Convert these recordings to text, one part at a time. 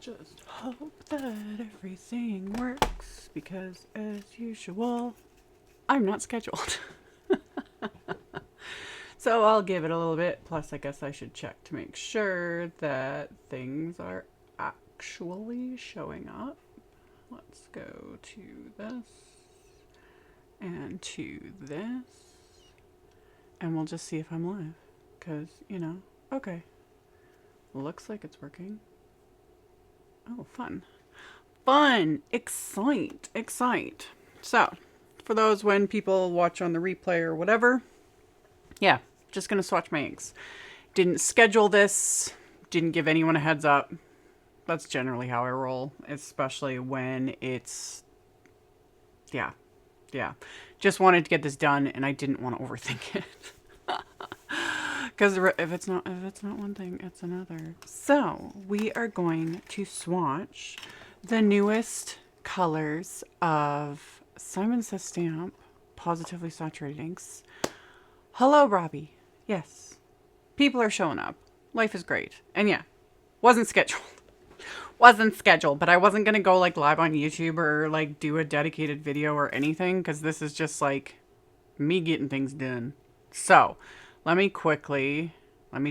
just hope that everything works because, as usual, I'm not scheduled. So I'll give it a little bit. Plus, I guess I should check to make sure that things are actually showing up. Let's go to this and to this. And we'll just see if I'm live. Because, you know, okay. Looks like it's working. Oh, fun. Fun! Excite. So, for those when people watch on the replay or whatever, yeah, just gonna swatch my inks. Didn't schedule this, didn't give anyone a heads up. That's generally how I roll, especially when it's, yeah. Just wanted to get this done and I didn't want to overthink it. Because if it's not one thing, it's another. So we are going to swatch the newest colors of Simon Says Stamp Positively Saturated Inks. Hello, Robbie. Yes, people are showing up. Life is great. And yeah, wasn't scheduled, but I wasn't gonna go like live on YouTube or like do a dedicated video or anything, because this is just like me getting things done. So let me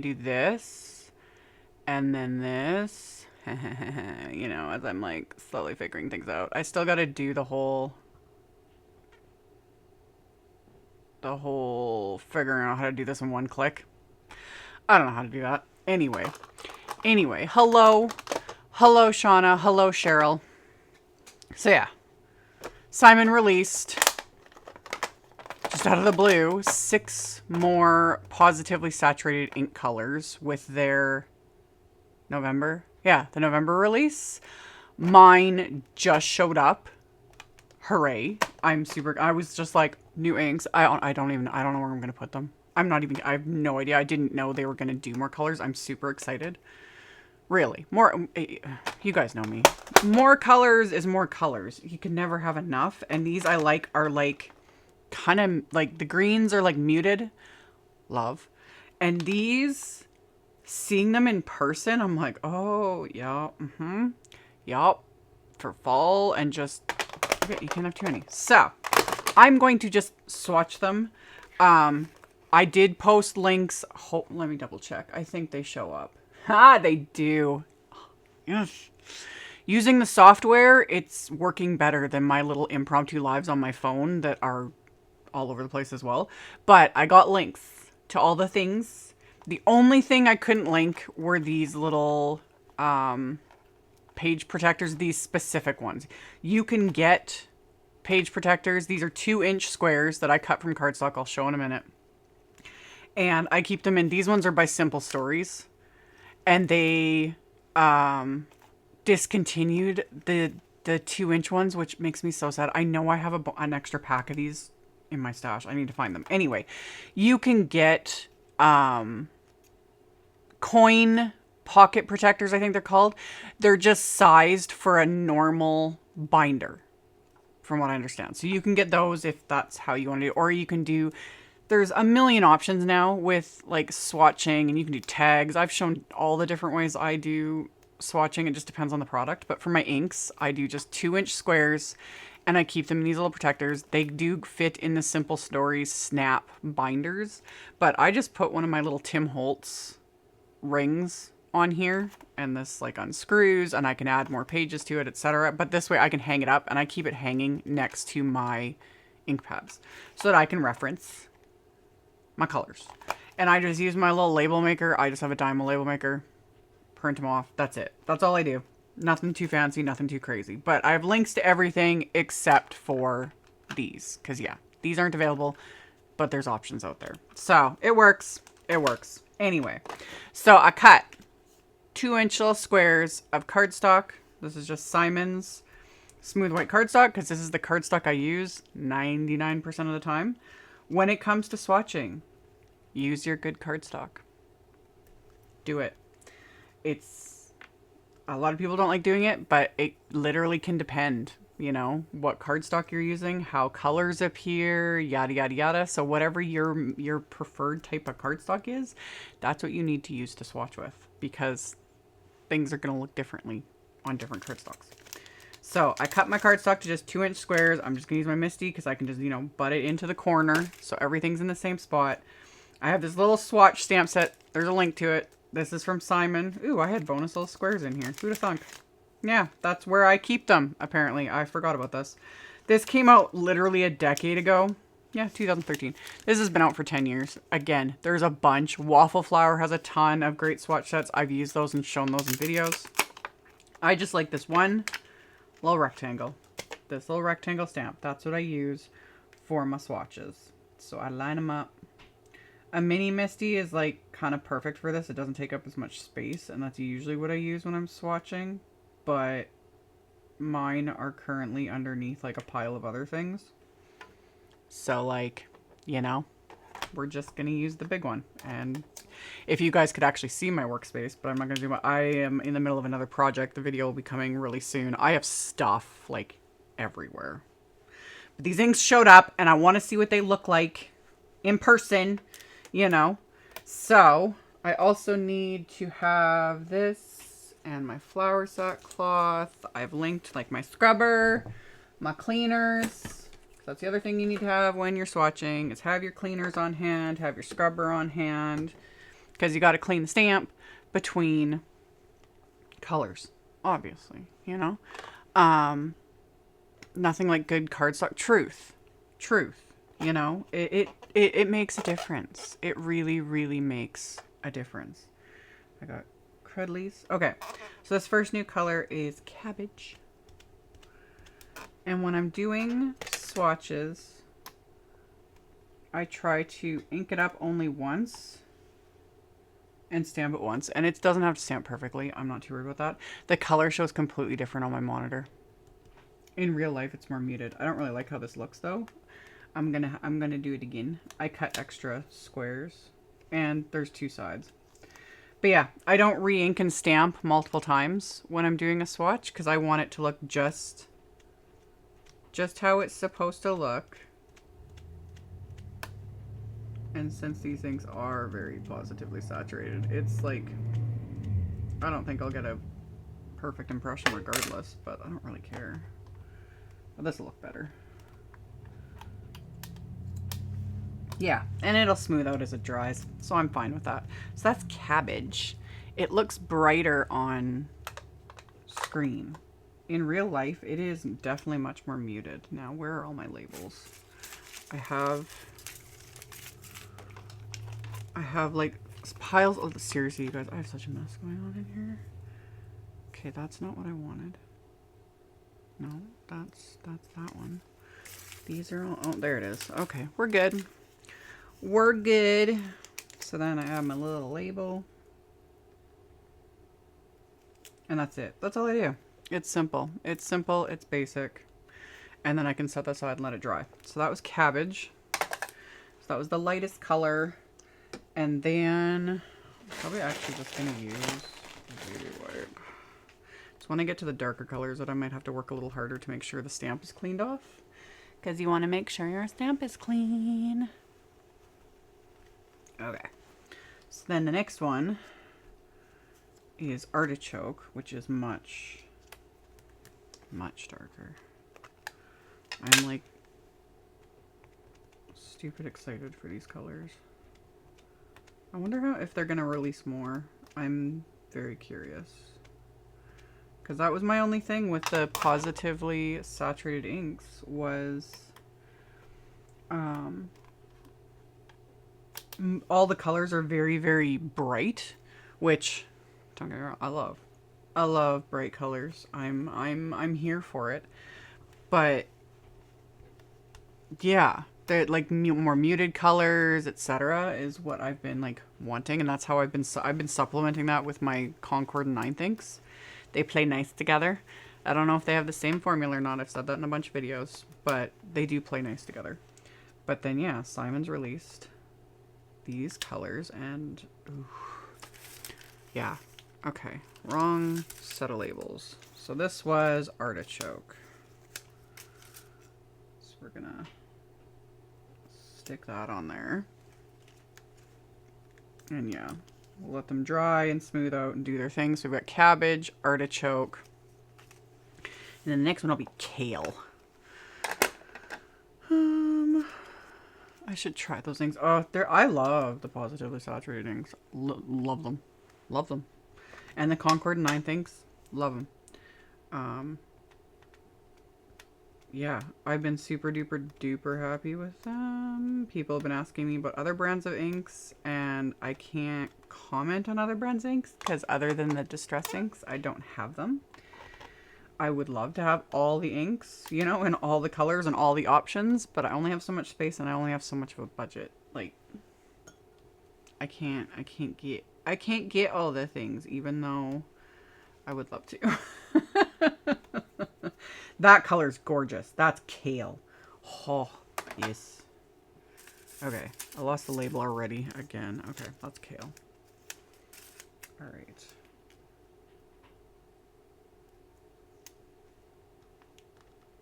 do this and then this, you know, as I'm like slowly figuring things out. I still got to do the whole figuring out how to do this in one click. I don't know how to do that. Anyway, hello Shauna, hello Cheryl. So yeah, Simon released, just out of the blue, 6 more positively saturated ink colors with their November. Yeah, the November release. Mine just showed up. Hooray. I was just like, new inks. I don't know where I'm going to put them. I have no idea. I didn't know they were going to do more colors. I'm super excited. Really. More, you guys know me. More colors is more colors. You can never have enough. And these I like are like, kind of like the greens are like muted. Love. And these, seeing them in person, I'm like, oh yeah, yup, for fall. And just, okay, you can't have too many. So I'm going to just swatch them. I did post links. Let me double check. I think they show up. They do. Yes. Using the software, it's working better than my little impromptu lives on my phone that are all over the place as well. But I got links to all the things. The only thing I couldn't link were these little page protectors, these specific ones. You can get page protectors. These are 2-inch squares that I cut from cardstock. I'll show in a minute. And I keep them in. These ones are by Simple Stories. And they discontinued the 2-inch ones, which makes me so sad. I know I have an extra pack of these in my stash. I need to find them. Anyway, you can get coin pocket protectors, I think they're called. They're just sized for a normal binder, from what I understand. So you can get those if that's how you want to do it. Or you can do, there's a million options now with like swatching, and you can do tags. I've shown all the different ways I do swatching. It just depends on the product. But for my inks, I do just 2-inch squares, and I keep them in these little protectors. They do fit in the Simple Stories snap binders, but I just put one of my little Tim Holtz rings on here, and this like unscrews, and I can add more pages to it, etc. But this way I can hang it up, and I keep it hanging next to my ink pads so that I can reference my colors. And I just use my little label maker. I just have a Dymo label maker, print them off. That's it. That's all I do. Nothing too fancy, nothing too crazy. But I have links to everything except for these, because yeah, these aren't available, but there's options out there. So it works. It works. Anyway, so I cut 2-inch little squares of cardstock. This is just Simon's smooth white cardstock, because this is the cardstock I use 99% of the time. When it comes to swatching, use your good cardstock. Do it. It's, a lot of people don't like doing it, but it literally can depend, you know, what cardstock you're using, how colors appear, yada, yada, yada. So whatever your preferred type of cardstock is, that's what you need to use to swatch with, because things are going to look differently on different cardstocks. So I cut my cardstock to just 2-inch squares. I'm just going to use my MISTI because I can just, you know, butt it into the corner so everything's in the same spot. I have this little swatch stamp set. There's a link to it. This is from Simon. Ooh, I had bonus little squares in here. Who'd have thunk? Yeah, that's where I keep them, apparently. I forgot about this. This came out literally a decade ago. Yeah, 2013. This has been out for 10 years. Again, there's a bunch. Waffle Flower has a ton of great swatch sets. I've used those and shown those in videos. I just like this one little rectangle. This little rectangle stamp. That's what I use for my swatches. So I line them up. A mini MISTI is like kind of perfect for this. It doesn't take up as much space, and that's usually what I use when I'm swatching. But mine are currently underneath like a pile of other things. So like, you know, we're just going to use the big one. And if you guys could actually see my workspace, but I'm not going to do my, I am in the middle of another project. The video will be coming really soon. I have stuff like everywhere. But these inks showed up and I want to see what they look like in person, you know. So I also need to have this and my flour sack cloth. I've linked like my scrubber, my cleaners. That's the other thing you need to have when you're swatching is have your cleaners on hand, have your scrubber on hand, because you got to clean the stamp between colors, obviously, you know. Nothing like good cardstock. Truth, you know. It makes a difference. It really, really makes a difference. I got Crudleys. Okay, so this first new color is Cabbage. And when I'm doing swatches, I try to ink it up only once and stamp it once. And it doesn't have to stamp perfectly. I'm not too worried about that. The color shows completely different on my monitor. In real life, it's more muted. I don't really like how this looks though. I'm gonna do it again. I cut extra squares and there's 2 sides. But yeah, I don't re-ink and stamp multiple times when I'm doing a swatch because I want it to look just how it's supposed to look. And since these things are very positively saturated, it's like, I don't think I'll get a perfect impression regardless, but I don't really care. But this will look better. Yeah, and it'll smooth out as it dries, so I'm fine with that. So that's Cabbage. It looks brighter on screen. In real life, it is definitely much more muted. Now, where are all my labels? I have like piles of, seriously, you guys, I have such a mess going on in here. Okay, that's not what I wanted. No, that's that one. These are all, oh, there it is. Okay, we're good. We're good. So then I have my little label. And that's it. That's all I do. It's simple. It's simple. It's basic. And then I can set that aside and let it dry. So that was Cabbage. So that was the lightest color. And then I'm probably actually just going to use Baby Wipe. It's when I get to the darker colors that I might have to work a little harder to make sure the stamp is cleaned off. Because you want to make sure your stamp is clean. Okay. So then the next one is Artichoke, which is much darker. I'm like stupid excited for these colors. I wonder if they're gonna release more. I'm very curious. Because that was my only thing with the positively saturated inks was all the colors are very, very bright, which don't get me wrong, I love. I love bright colors. I'm here for it. But yeah, they're like more muted colors, etc. is what I've been like wanting, and that's how I've been supplementing that with my Concord and 9th inks. They play nice together. I don't know if they have the same formula or not. I've said that in a bunch of videos, but they do play nice together. But then yeah, Simon's released these colors and ooh, yeah. Okay, wrong set of labels. So this was Artichoke. So we're gonna stick that on there. And yeah, we'll let them dry and smooth out and do their thing. So we've got Cabbage, Artichoke, then the next one will be Kale. I should try those things. Oh, I love the Positively Saturated inks. Love them. Love them. And the Concord 9 things. Love them. Yeah, I've been super duper duper happy with them. People have been asking me about other brands of inks, and I can't comment on other brands of inks because other than the distress inks, I don't have them. I would love to have all the inks, you know, and all the colors and all the options, but I only have so much space and I only have so much of a budget. Like, I can't get all the things, even though I would love to. That color's gorgeous. That's Kale. Oh, yes. Okay, I lost the label already again. Okay, that's Kale. All right.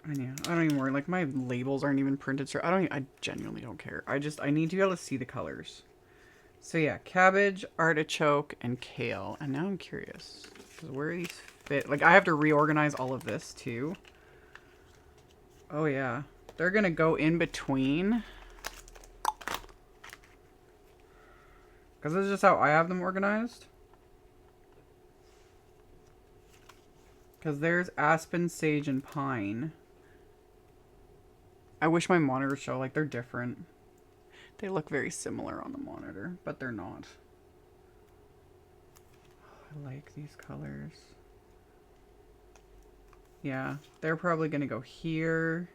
And yeah, I don't even worry. Like, my labels aren't even printed. So I genuinely don't care. I need to be able to see the colors. So yeah, cabbage, artichoke, and kale. And now I'm curious, because where these fit? Like, I have to reorganize all of this too. Oh yeah, they're gonna go in between. Because this is just how I have them organized. Because there's aspen, sage, and pine. I wish my monitors show, like, they're different. They look very similar on the monitor, but they're not. I like these colors. Yeah, they're probably going to go here.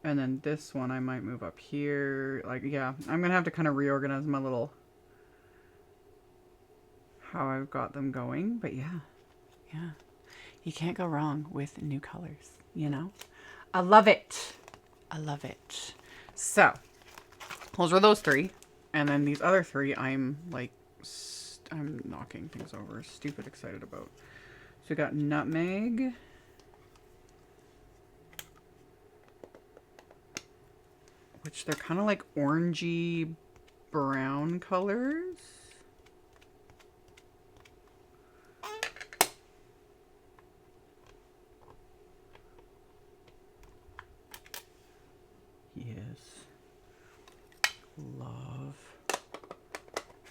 And then this one I might move up here. Like, yeah, I'm going to have to kind of reorganize my little... how I've got them going. But yeah, yeah. You can't go wrong with new colors, you know? I love it. I love it. So, those were those three. And then these other three, I'm like, I'm knocking things over. Stupid excited about. So we got nutmeg. Which they're kind of like orangey brown colors. Yes. Love.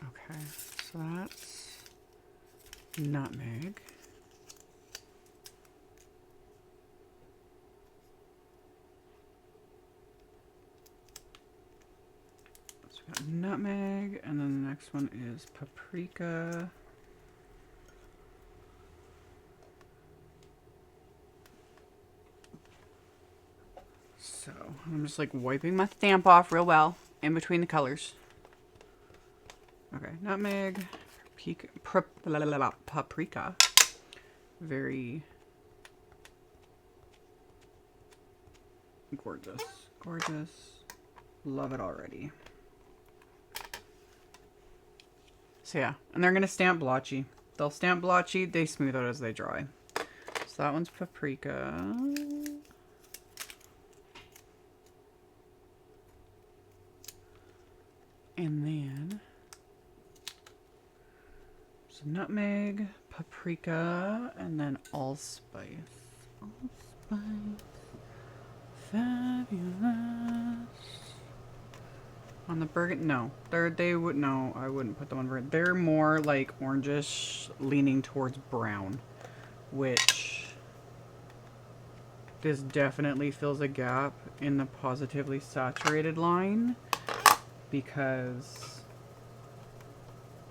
Okay, so that's nutmeg. So we got nutmeg, and then the next one is paprika. So I'm just like wiping my stamp off real well in between the colors. Okay, nutmeg, paprika. Very gorgeous. Gorgeous. Love it already. So yeah, and they're gonna stamp blotchy. They'll stamp blotchy, they smooth out as they dry. So that one's paprika. And then some nutmeg, paprika, and then allspice. Allspice. Fabulous. On the burgundy, no. They would, no, I wouldn't put them on burgundy. They're more like orangish, leaning towards brown, which this definitely fills a gap in the Positively Saturated line. Because,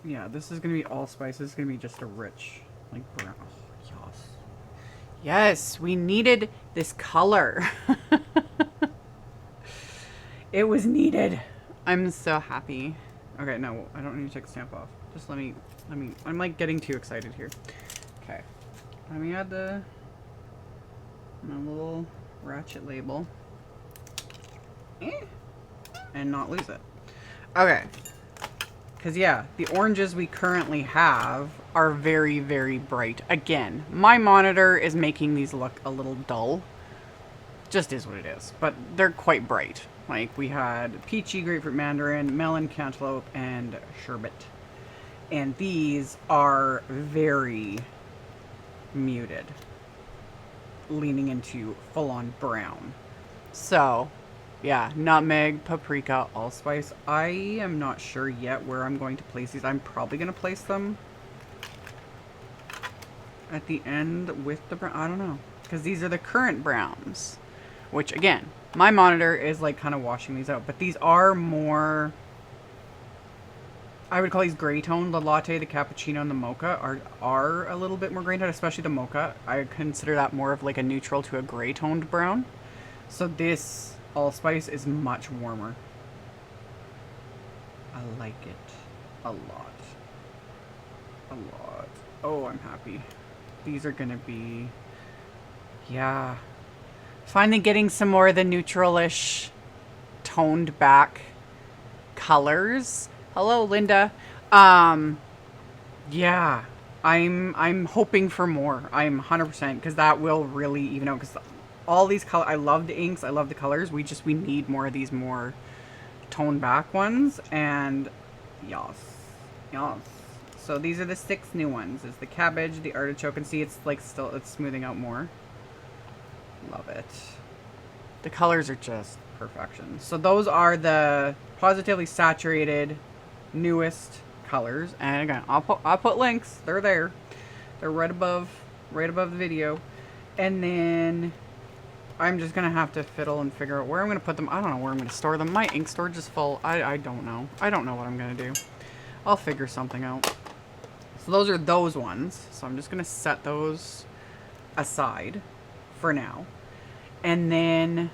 yeah, this is going to be allspice. This is going to be just a rich, like, brown. Oh, yes. Yes, we needed this color. It was needed. I'm so happy. Okay, no, I don't need to take the stamp off. Just let me, I'm like getting too excited here. Okay. Let me add my little ratchet label. And not lose it. Okay, because yeah, the oranges we currently have are very, very bright. Again, my monitor is making these look a little dull. Just is what it is, but they're quite bright. Like, we had peachy, grapefruit, mandarin, melon, cantaloupe, and sherbet. And these are very muted. leaning into full-on brown. So, yeah, nutmeg, paprika, allspice. I am not sure yet where I'm going to place these. I'm probably going to place them at the end with the brown. I don't know. Because these are the current browns. Which, again, my monitor is like kind of washing these out. But these are more... I would call these gray toned. The latte, the cappuccino, and the mocha are a little bit more gray toned, especially the mocha. I consider that more of like a neutral to a gray toned brown. So this allspice is much warmer. I like it a lot. A lot. Oh, I'm happy. These are gonna be, yeah. Finally getting some more of the neutral-ish toned back colors. Hello, Linda. Yeah, I'm hoping for more. I'm 100% because that will really even out. Because all these colors, I love the inks, I love the colors. We need more of these more toned back ones. And yes, yes. So these are the 6 new ones. It's the cabbage, the artichoke, and see it's like still it's smoothing out more. Love it. The colors are just perfection. So those are the Pawsitively saturated newest colors, and again I'll put links. They're there. They're right above the video. And then I'm just gonna have to fiddle and figure out where I'm gonna put them. I don't know where I'm gonna store them. My ink storage is full. I don't know. I don't know what I'm gonna do. I'll figure something out. So those are those ones. So I'm just gonna set those aside for now. And then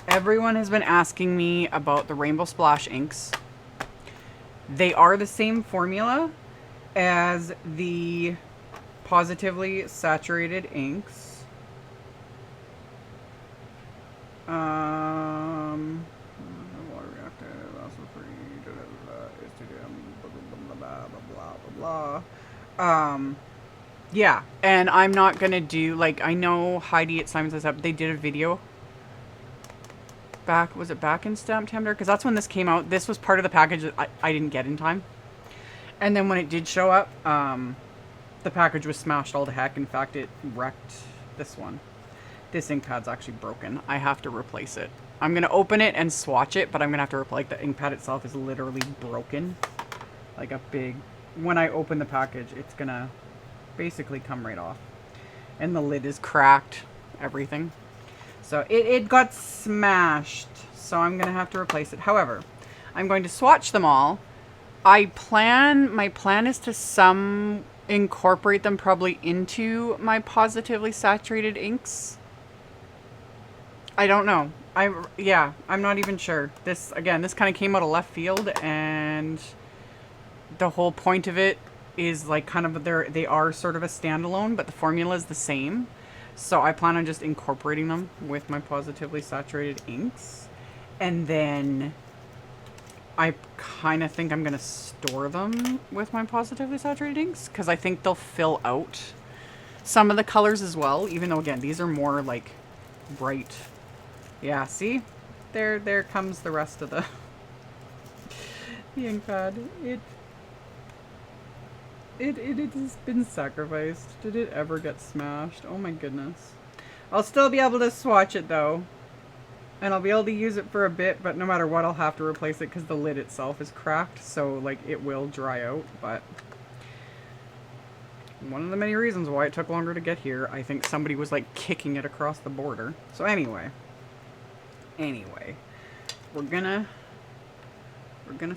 everyone has been asking me about the Rainbow Splash inks. They are the same formula as the Pawsitively saturated inks. Yeah, and I'm not gonna do, like, I know Heidi at Simon Says Up, they did a video back, was it back in September? Because that's when this came out. This was part of the package that I didn't get in time. And then when it did show up, the package was smashed all to heck. In fact, it wrecked this one. This ink pad's actually broken. I have to replace it. I'm gonna open it and swatch it, but I'm gonna have to replace, like, the ink pad itself is literally broken. Like a big, when I open the package, it's gonna basically come right off. And the lid is cracked, everything. So it got smashed, so I'm gonna have to replace it. However, I'm going to swatch them all. My plan is to incorporate them probably into my Pawsitively saturated inks. I don't know. I'm not even sure. This kind of came out of left field, and the whole point of it is like kind of they are sort of a standalone, but the formula is the same. So I plan on just incorporating them with my Pawsitively saturated inks. And then I kind of think I'm going to store them with my Pawsitively saturated inks, because I think they'll fill out some of the colors as well, even though, again, these are more like bright. Yeah, see? There comes the rest of the ink pad. It has been sacrificed. Did it ever get smashed? Oh my goodness. I'll still be able to swatch it though. And I'll be able to use it for a bit, but no matter what, I'll have to replace it because the lid itself is cracked. So, like, it will dry out, but one of the many reasons why it took longer to get here, I think somebody was, like, kicking it across the border. So anyway, we're gonna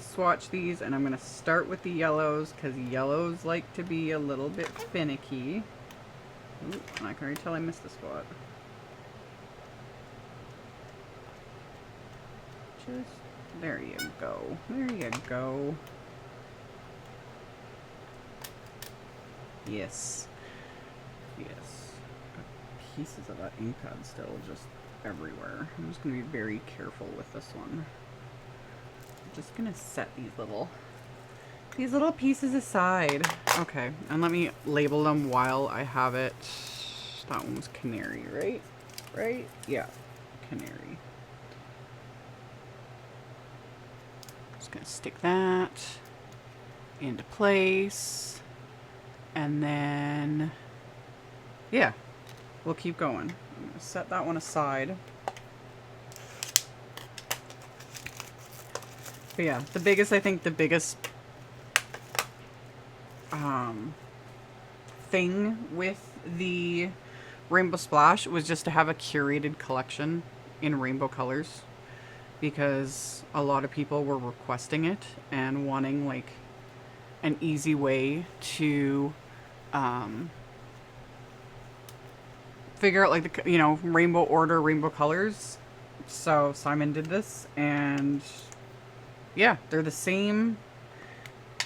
swatch these, and I'm gonna start with the yellows because yellows like to be a little bit finicky. Ooh, I can already tell I missed a spot. Just there you go. There you go. Yes. Yes. Got pieces of that ink pad still just everywhere. I'm just gonna be very careful with this one. Just gonna set these little pieces aside. Okay, and let me label them while I have it. That one was canary, right? Right? Yeah, canary. Just gonna stick that into place. And then, yeah. we'll keep going. I'm gonna set that one aside. But yeah, I think the biggest thing with the Rainbow Splash was just to have a curated collection in rainbow colors, because a lot of people were requesting it and wanting like an easy way to figure out like the, you know, rainbow order, rainbow colors. So Simon did this, and yeah, they're the same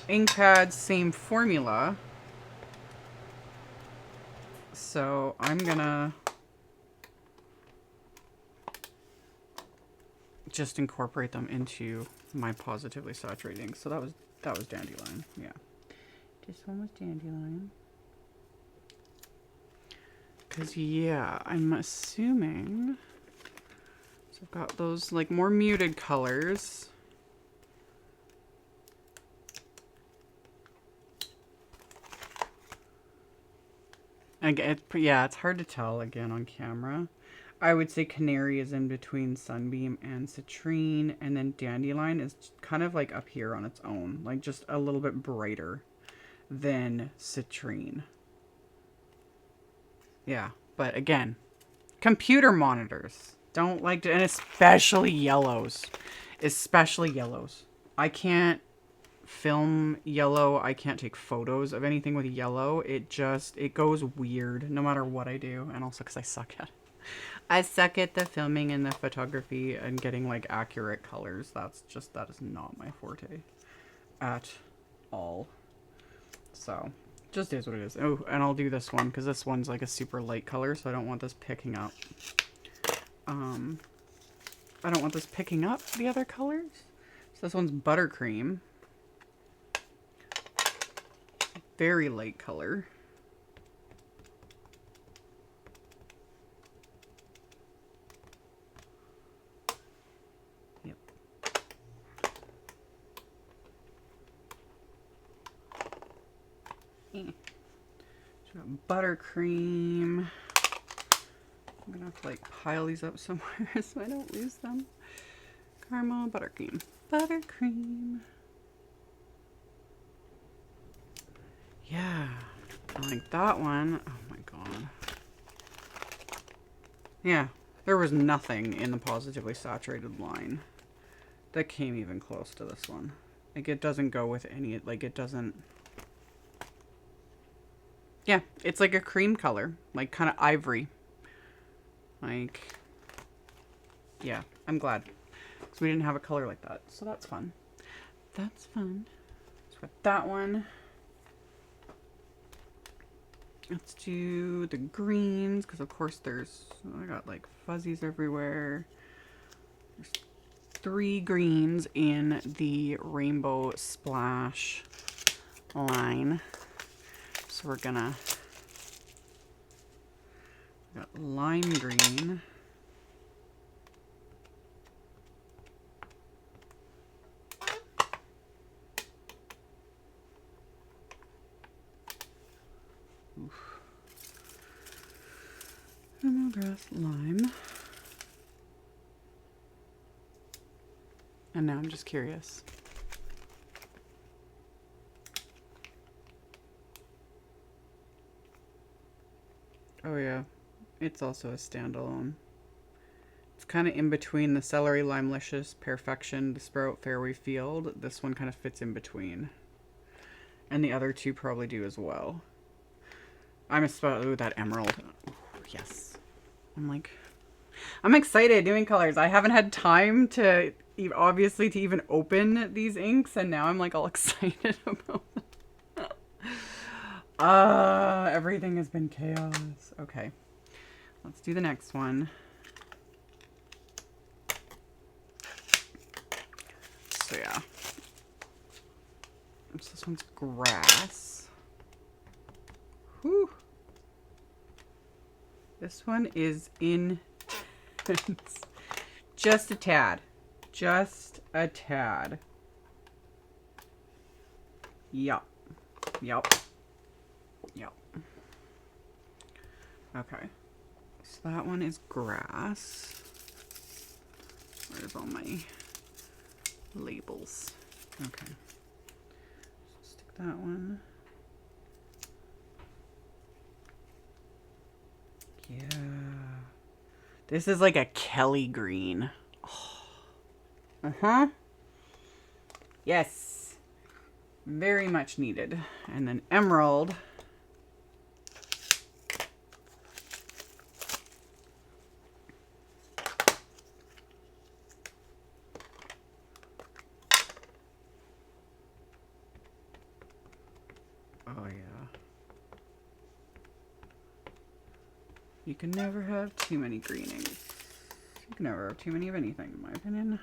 ink pads, same formula. So I'm gonna just incorporate them into my Pawsitively saturating. So that was Dandelion. Yeah, this one was Dandelion. Cause yeah, I'm assuming. So I've got those like more muted colors. Again, yeah, it's hard to tell again on camera. I would say Canary is in between Sunbeam and Citrine, and then Dandelion is kind of like up here on its own, like just a little bit brighter than Citrine. Yeah, but again, computer monitors don't like to, and especially yellows. Especially yellows. I can't film yellow. I can't take photos of anything with yellow. It goes weird no matter what I do, and also because I suck at it. I suck at the filming and the photography and getting like accurate colors. That is not my forte at all. So just is what it is. Oh, and I'll do this one because this one's like a super light color, so I don't want this picking up. I don't want this picking up the other colors. So this one's Buttercream. Very light color. Yep. So Buttercream. I'm gonna have to like pile these up somewhere so I don't lose them. Caramel, Buttercream. Buttercream. Yeah, I like that one. Oh my god. Yeah, there was nothing in the Pawsitively saturated line that came even close to this one. Like, it doesn't go with any, like, it doesn't... Yeah, it's like a cream color, like kind of ivory. Like, yeah, I'm glad. Because we didn't have a color like that, so that's fun. That's fun. So with that one... Let's do the greens, because of course I got like fuzzies everywhere. There's 3 greens in the Rainbow Splash line. So we're gonna, we got lime green. Lemongrass, lime. And now I'm just curious. Oh yeah, it's also a standalone. It's kind of in between the Celery Limelicious, Perfection, the Sprout Fairway Field. This one kind of fits in between. And the other 2 probably do as well. I'm especially with that emerald. Ooh, yes. I'm excited doing colors. I haven't had time to, obviously, to even open these inks, and now I'm like all excited about them. Everything has been chaos. Okay. Let's do the next one. So yeah. So this one's grass. Whew. This one is intense. Just a tad. Just a tad. Yup. Yup. Yup. Okay. So that one is grass. Where's all my labels? Okay. Stick that one. Yeah. This is like a Kelly green. Oh. Uh-huh. Yes. Very much needed. And then emerald. Oh yeah. You can never have too many green inks. You can never have too many of anything, in my opinion.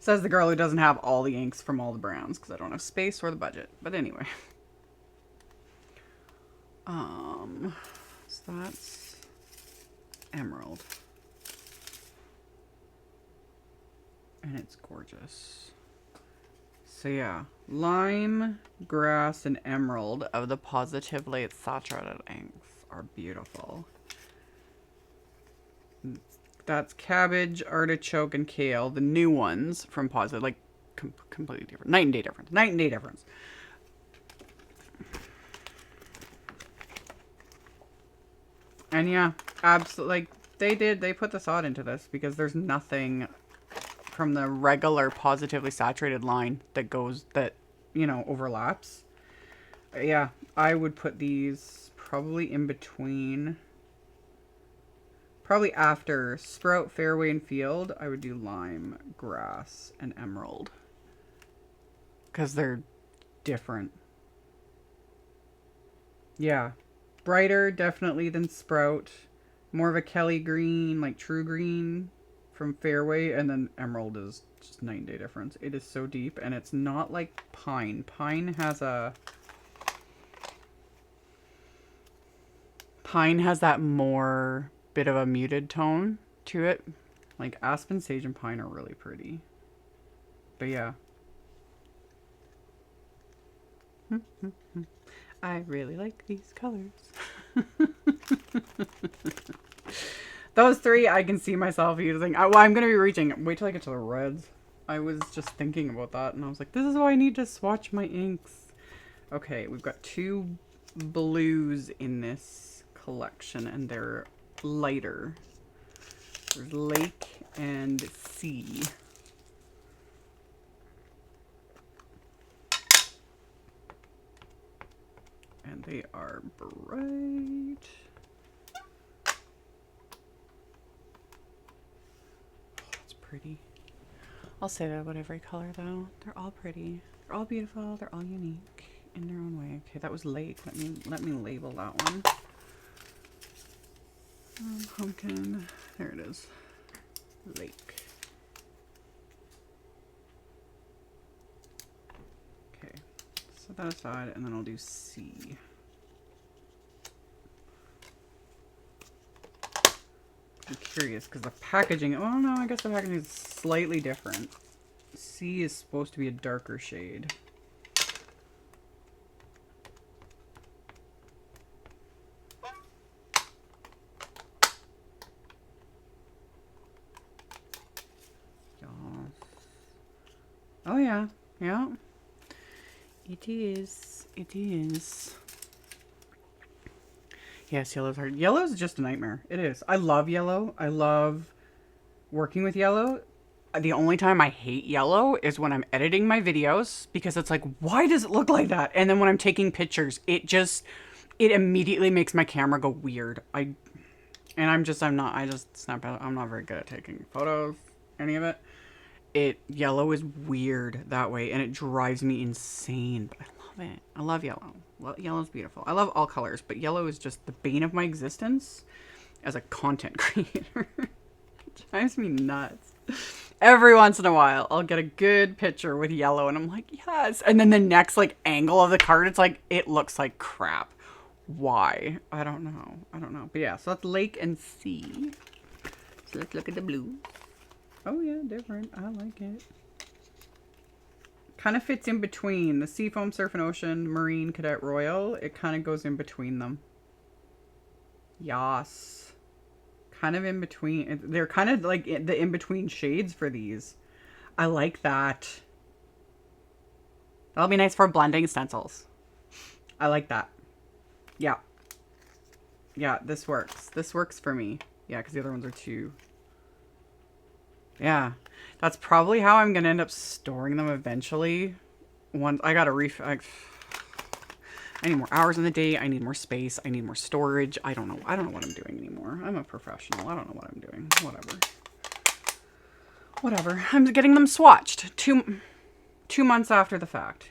Says the girl who doesn't have all the inks from all the browns because I don't have space or the budget. But anyway. So that's emerald. And it's gorgeous. So yeah, lime, grass, and emerald of the Pawsitively saturated inks are beautiful. That's cabbage, artichoke, and kale. The new ones from Pawsitively, like completely different. Night and day difference. Night and day difference. And yeah, absolutely. Like they put the thought into this because there's nothing from the regular Pawsitively saturated line that goes overlaps. Yeah, I would put these probably in between. Probably after Sprout, Fairway, and Field, I would do lime, grass, and emerald. Because they're different. Yeah. Brighter, definitely, than Sprout. More of a Kelly green, like true green from Fairway. And then emerald is just night and day difference. It is so deep. And it's not like pine. Pine has that more bit of a muted tone to it. Like aspen, sage, and pine are really pretty. But yeah. I really like these colors. Those three I can see myself using. I'm going to be reaching. Wait till I get to the reds. I was just thinking about that and I was like, this is why I need to swatch my inks. Okay, we've got two blues in this collection and they're lighter. There's Lake and Sea. And they are bright. Oh, that's pretty. I'll say that about every color though. They're all pretty. They're all beautiful. They're all unique in their own way. Okay, that was Lake. Let me label that one. Pumpkin. There it is. Lake. Okay. Set that aside and then I'll do C. I'm curious because the packaging, oh no, I guess the packaging is slightly different. C is supposed to be a darker shade. Oh yeah, yeah. It is. It is. Yes, yellow's hard. Yellow is just a nightmare. It is. I love yellow. I love working with yellow. The only time I hate yellow is when I'm editing my videos because it's like, why does it look like that? And then when I'm taking pictures, it immediately makes my camera go weird. I just snap out. I'm not very good at taking photos, any of it. Yellow is weird that way and it drives me insane, but I love it. I love yellow. Yellow's beautiful. I love all colors, but yellow is just the bane of my existence as a content creator. It drives me nuts. Every once in a while, I'll get a good picture with yellow and I'm like, yes. And then the next angle of the card, it's like, it looks like crap. Why? I don't know. But yeah, so that's Lake and Sea. So let's look at the blue. Oh yeah, different. I like it. Kind of fits in between the Seafoam, Surf and Ocean, Marine, Cadet, Royal. It kind of goes in between them. Yas. Kind of in between. They're kind of like the in-between shades for these. I like that. That'll be nice for blending stencils. I like that. Yeah. Yeah, this works. This works for me. Yeah, because the other ones are too... Yeah. That's probably how I'm going to end up storing them eventually. Once I got to I need more hours in the day. I need more space. I need more storage. I don't know. I don't know what I'm doing anymore. I'm a professional. I don't know what I'm doing. Whatever. Whatever. I'm getting them swatched. Two months after the fact.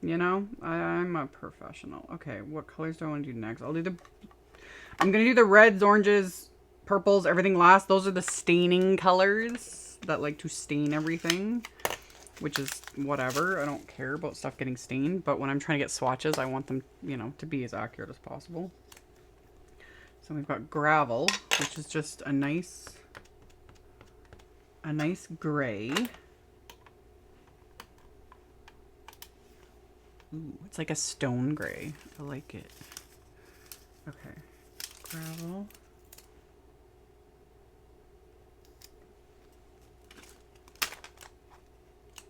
You know? I'm a professional. Okay, what colors do I want to do next? I'm going to do the reds, oranges, purples, everything last. Those are the staining colors that like to stain everything. Which is whatever. I don't care about stuff getting stained. But when I'm trying to get swatches, I want them, you know, to be as accurate as possible. So we've got gravel, which is just a nice gray. Ooh, it's like a stone gray. I like it. Okay. Gravel.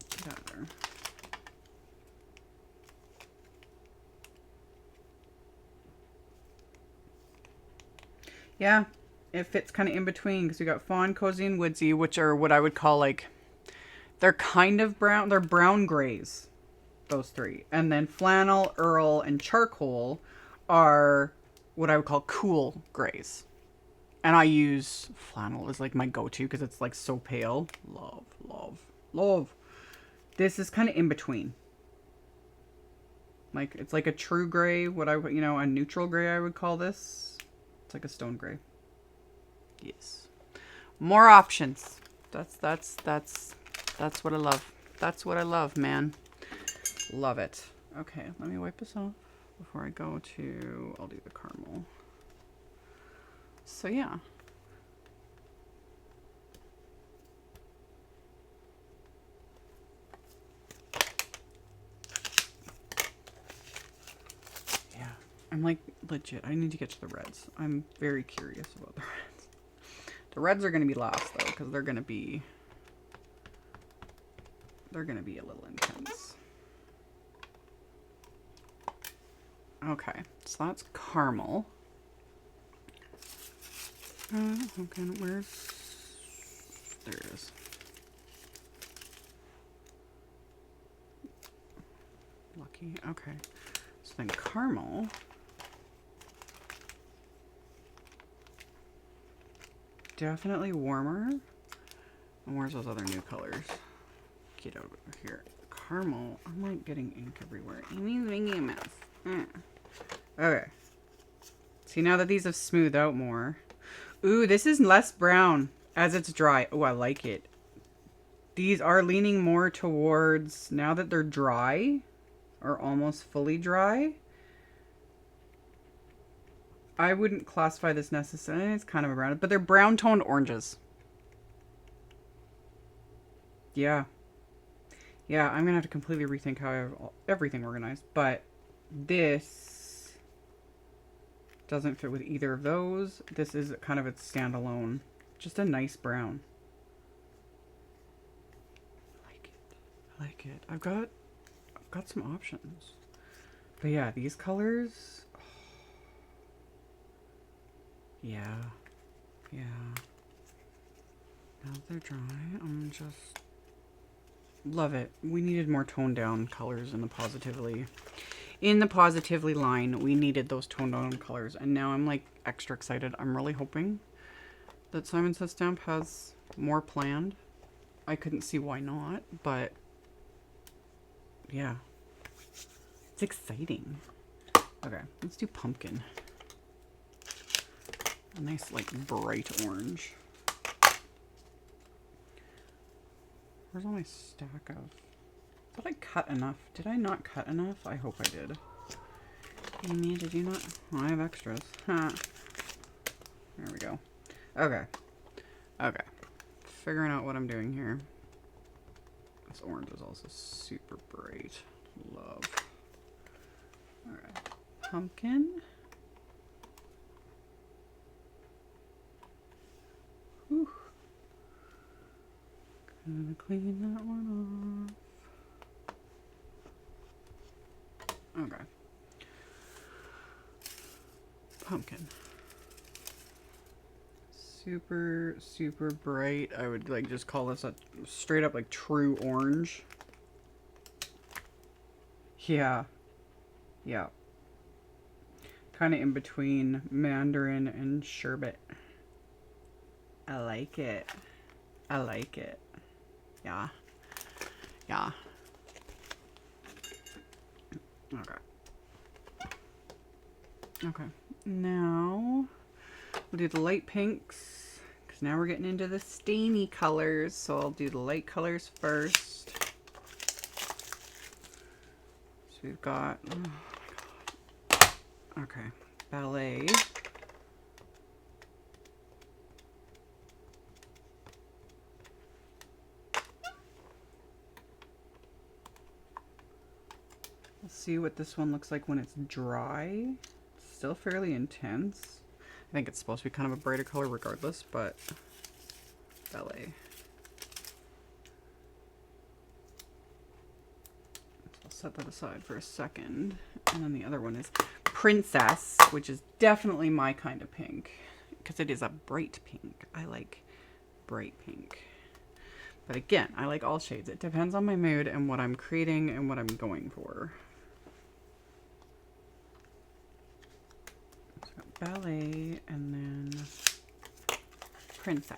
Get out of there. Yeah, it fits kind of in between because we got fawn, cozy, and woodsy, which are what I would call like, they're kind of brown. They're brown grays, those three. And then flannel, earl, and charcoal are what I would call cool grays. And I use flannel as like my go-to because it's like so pale. Love, love, love. This is kind of in between. Like, it's like a true gray, what I would, you know, a neutral gray I would call this. It's like a stone gray. Yes. More options. That's what I love. That's what I love, man. Love it. Okay, let me wipe this off before I go to, I'll do the caramel. So yeah. Yeah, I'm like legit. I need to get to the reds. I'm very curious about the reds. The reds are going to be last though, because they're going to be a little intense. Okay, so that's caramel. Okay, where's... There it is. Lucky. Okay. So then caramel. Definitely warmer. And where's those other new colors? Get out of here. Caramel. I'm like getting ink everywhere. Amy's making a mess. Okay. See, now that these have smoothed out more. Ooh, this is less brown as it's dry. Oh, I like it. These are leaning more towards, now that they're dry, or almost fully dry. I wouldn't classify this necessarily. It's kind of a brown, but they're brown toned oranges. Yeah. Yeah, I'm gonna have to completely rethink how I have everything organized, but this doesn't fit with either of those. This is kind of its standalone. Just a nice brown. I like it. I like it. I've got some options. But yeah, these colors. Oh. Yeah. Yeah. Now that they're dry, I'm just... Love it. We needed more toned down colors in the Pawsitively. In the Pawsitively line, we needed those toned down colors. And now I'm like extra excited. I'm really hoping that Simon Says Stamp has more planned. I couldn't see why not, but yeah. It's exciting. Okay, let's do pumpkin. A nice like bright orange. Where's all my stack of... Did I cut enough? Did I not cut enough? I hope I did. Amy, did you not? Oh, I have extras. Huh. There we go. Okay. Okay. Figuring out what I'm doing here. This orange is also super bright. Love. Alright. Pumpkin. gonna clean that one off. Okay. Pumpkin. Super, super bright. I would like just call this a straight up like true orange. Yeah. Yeah. Kind of in between mandarin and sherbet. I like it. I like it. Yeah. Yeah. Okay. Okay. Now we'll do the light pinks because now we're getting into the stainy colors. So I'll do the light colors first. So we've got, oh my God. Okay, ballet. Let's see what this one looks like when it's dry. It's still fairly intense. I think it's supposed to be kind of a brighter color regardless, but ballet. So I'll set that aside for a second. And then the other one is Princess, which is definitely my kind of pink because it is a bright pink. I like bright pink. But again, I like all shades. It depends on my mood and what I'm creating and what I'm going for. Ballet and then Princess.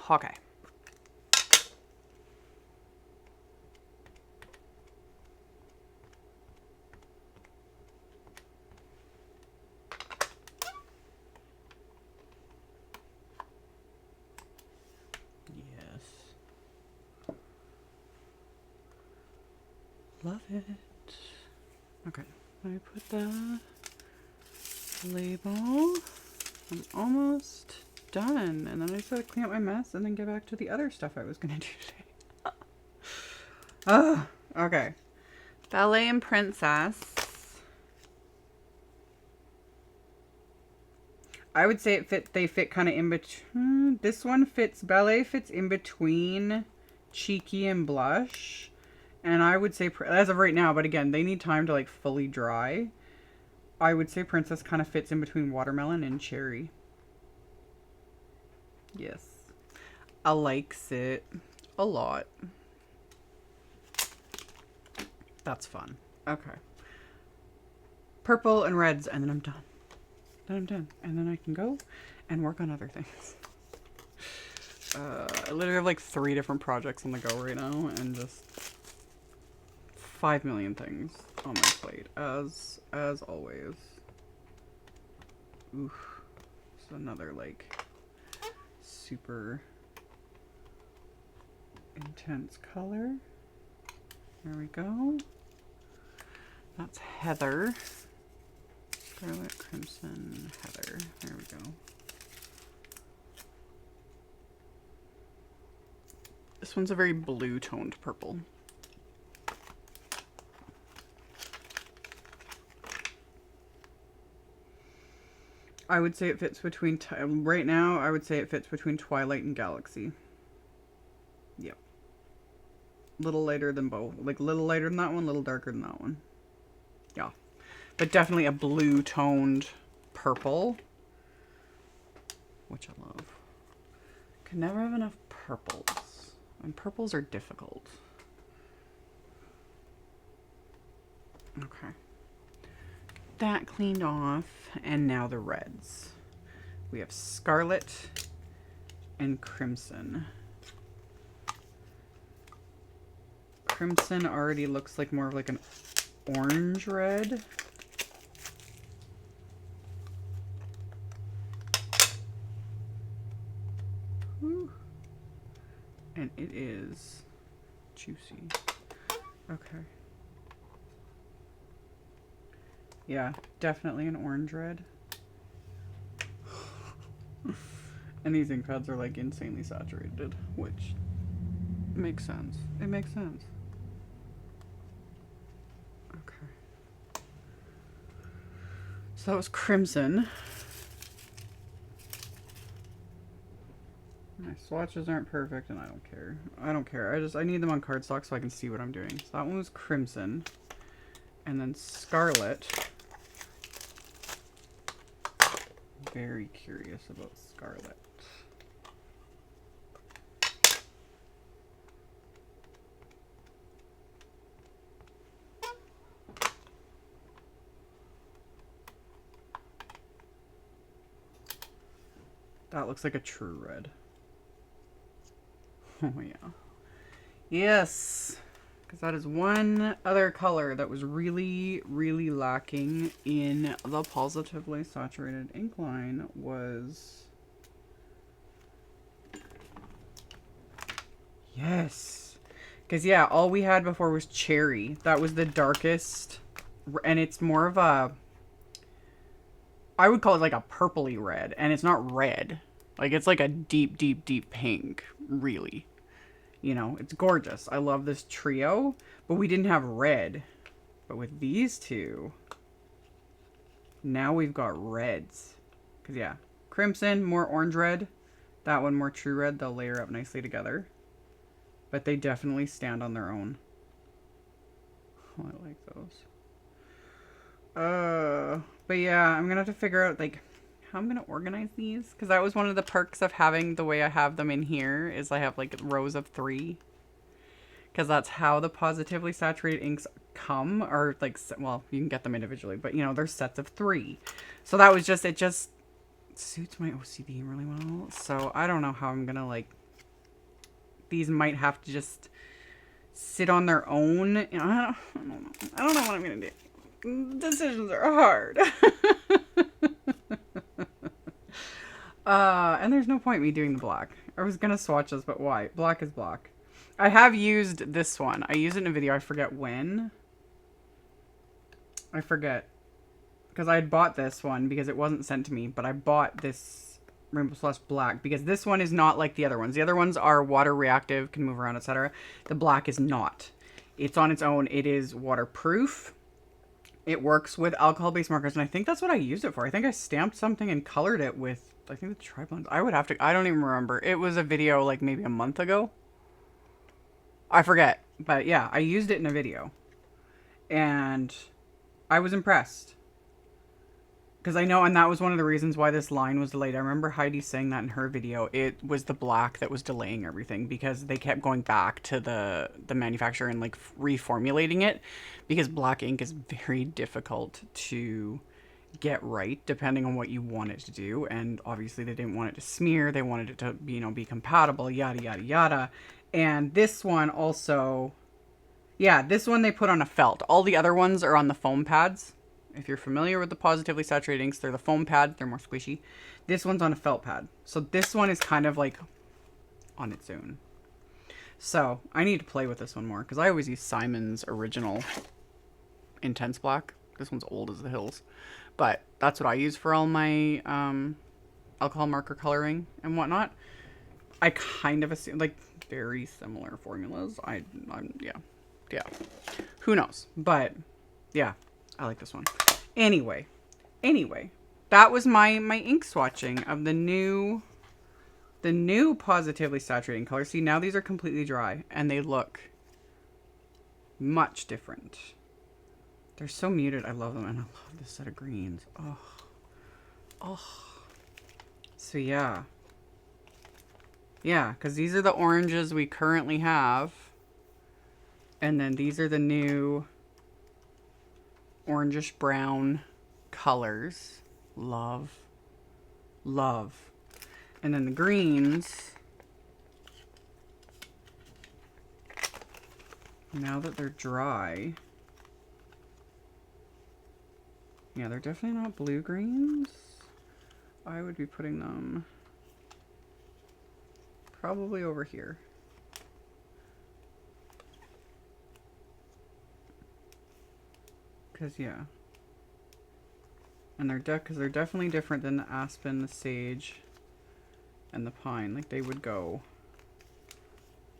Okay. Yes. Love it. Okay. Let me put the label. I'm almost done. And then I just gotta clean up my mess and then get back to the other stuff I was gonna do today. Oh, okay. Ballet and Princess. I would say they fit kind of in between. This one fits, Ballet fits in between Cheeky and Blush. And I would say, as of right now, but again, they need time to like fully dry. I would say Princess kind of fits in between Watermelon and Cherry. Yes. I likes it a lot. That's fun. Okay. Purple and reds, and then I'm done. Then I'm done. And then I can go and work on other things. I literally have like 3 different projects on the go right now, and just 5 million things on my plate, as always. Oof. So another like super intense color. There we go. That's Heather. Scarlet, Crimson, Heather. There we go. This one's a very blue toned purple. I would say it fits between, right now, I would say it fits between Twilight and Galaxy. Yep. Little lighter than both. Like, little lighter than that one, little darker than that one. Yeah. But definitely a blue toned purple. Which I love. Can never have enough purples. And purples are difficult. Okay. That cleaned off, and now the reds. We have Scarlet and Crimson. Crimson already looks like more of like an orange red. Whew. And it is juicy. Okay. Yeah, definitely an orange red. And these ink pads are like insanely saturated, which makes sense. It makes sense. Okay. So that was Crimson. I Swatches aren't perfect, and I don't care. I don't care. I need them on cardstock so I can see what I'm doing. So that one was crimson. And then scarlet. Very curious about scarlet. That looks like a true red. Oh yeah. Yes! Because that is one other color that was really, really lacking in the Pawsitively Saturated ink line was... Yes! Because yeah, all we had before was cherry. That was the darkest, and it's more of a... I would call it like a purpley red, and it's not red. Like, it's like a deep, deep, deep pink, really. You know, it's gorgeous. I love this trio, but we didn't have red. But with these two, now we've got reds. Because, yeah, crimson, more orange red. That one, more true red. They'll layer up nicely together. But they definitely stand on their own. Oh, I like those. But yeah, I'm gonna have to figure out, like, how I'm gonna organize these. Because that was one of the perks of having the way I have them in here, is I have, like, rows of 3. Because that's how the Pawsitively Saturated inks come, or, like, well, you can get them individually, but, you know, they're sets of 3. So that was just, it just suits my OCD really well. So I don't know how I'm gonna, like, these might have to just sit on their own. You know, I don't know what I'm gonna do. Decisions are hard. And there's no point me doing the black. I was gonna swatch this, but why? Black is black. I have used this one. I used it in a video. I forget when. I forget. Because I had bought this one because it wasn't sent to me, but I bought this Rainbow Slush Black because this one is not like the other ones. The other ones are water reactive, can move around, etc. The black is not. It's on its own. It is waterproof. It works with alcohol-based markers, and I think that's what I used it for. I think I stamped something and colored it with, I think, the tri-blends. I would have to, I don't even remember. It was a video like maybe a month ago. I forget. But yeah, I used it in a video. And I was impressed. Because I know, and that was one of the reasons why this line was delayed. I remember Heidi saying that in her video. It was the black that was delaying everything because they kept going back to the manufacturer and like reformulating it, because black ink is very difficult to get right depending on what you want it to do. And obviously they didn't want it to smear. They wanted it to, you know, be compatible, yada, yada, yada. And this one also, yeah, this one they put on a felt. All the other ones are on the foam pads. If you're familiar with the Pawsitively Saturated inks, they're the foam pads. They're more squishy. This one's on a felt pad. So this one is kind of like on its own. So I need to play with this one more because I always use Simon's original Intense Black. This one's old as the hills. But that's what I use for all my alcohol marker coloring and whatnot. I kind of assume, like, very similar formulas. Yeah. Who knows? But yeah, I like this one. Anyway, that was my ink swatching of the new Pawsitively Saturated color. See, now these are completely dry and they look much different. They're so muted. I love them, and I love this set of greens. Oh. So yeah, because these are the oranges we currently have, and then these are the new orangish brown colors. Love. And then the greens, now that they're dry, yeah, they're definitely not blue greens. I would be putting them probably over here. Because, yeah. And they're definitely different than the aspen, the sage, and the pine. Like, they would go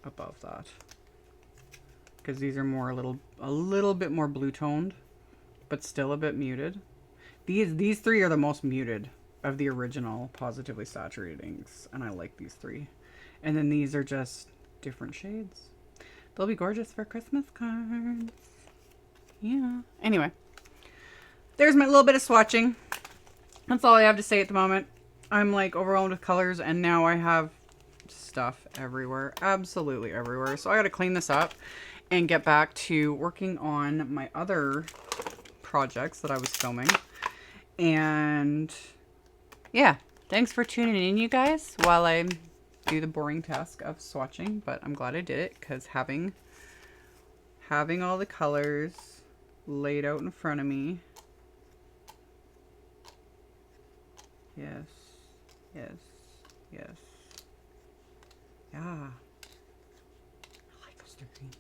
above that. Because these are more a little bit more blue toned, but still a bit muted. These three are the most muted of the original Pawsitively Saturated inks, and I like these three. And then these are just different shades. They'll be gorgeous for Christmas cards. Yeah. Anyway, there's my little bit of swatching. That's all I have to say at the moment. I'm like overwhelmed with colors, and now I have stuff everywhere. Absolutely everywhere. So I got to clean this up and get back to working on my other projects that I was filming. And yeah, thanks for tuning in, you guys, while I do the boring task of swatching. But I'm glad I did it, because having all the colors laid out in front of me. Yes, yes, yes. Yeah. I like those 3 greens.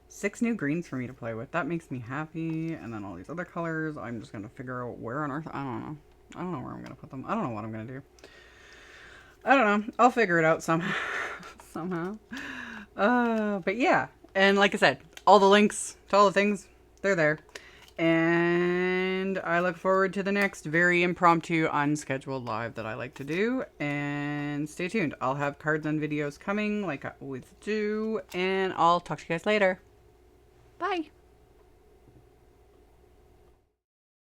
6 new greens for me to play with. That makes me happy. And then all these other colors, I'm just going to figure out where on earth. I don't know. I don't know where I'm going to put them. I don't know what I'm going to do. I don't know. I'll figure it out somehow. Somehow. But yeah. And like I said, all the links to all the things, they're there. And I look forward to the next very impromptu, unscheduled live that I like to do. And stay tuned. I'll have cards and videos coming like I always do. And I'll talk to you guys later. Bye.